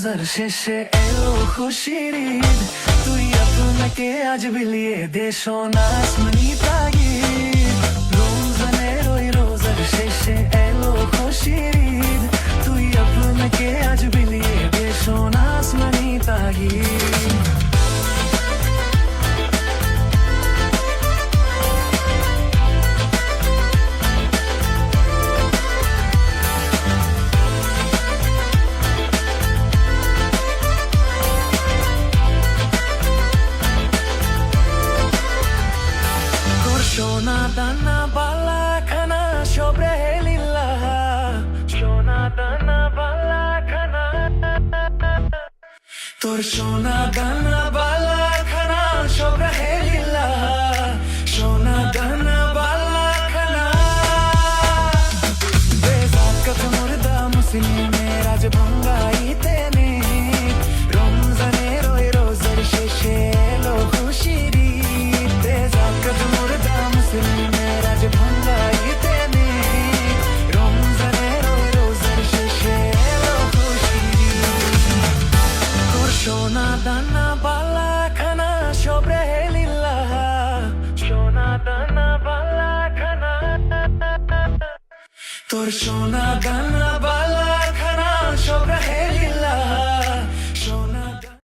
রোজার শেষে এলো খুশির ঈদ, তুই আপনাকে আজ বিলিয়ে দে সোনা আসমানি তাগিদ। রমজানের ওই রোজার শেষে এলো খুশির ঈদ, তুই আপনাকে আজ বিলিয়ে দে সোনা আসমানি তাগিদ। সোনা দানা বালা খানা সব রেহে লিল্লাহ, সোনা দানা বালা খানা, তোর সোনা দানা বালা খানা সব রেহে লিল্লাহ, সোনা দানা বালা খানা। বেজাকাত মুর্দা মুসলিমের আজ ভাঙ্গাইতে নে, রমজানের ওই রোজার শেষে এলো খুশির ঈদ। বেজাকাত মুর্দা মুসলিমের আজ ভাঙ্গাইতে নে, রমজানের ওই রোজার শেষে এলো খুশির ঈদ। তোর সোনা দানা বালা খানা সব রেহে লিল্লাহ, সোনা দানা বালা খানা, তোর সোনা দানা বালা খানা সব রেহে লিল্লাহ।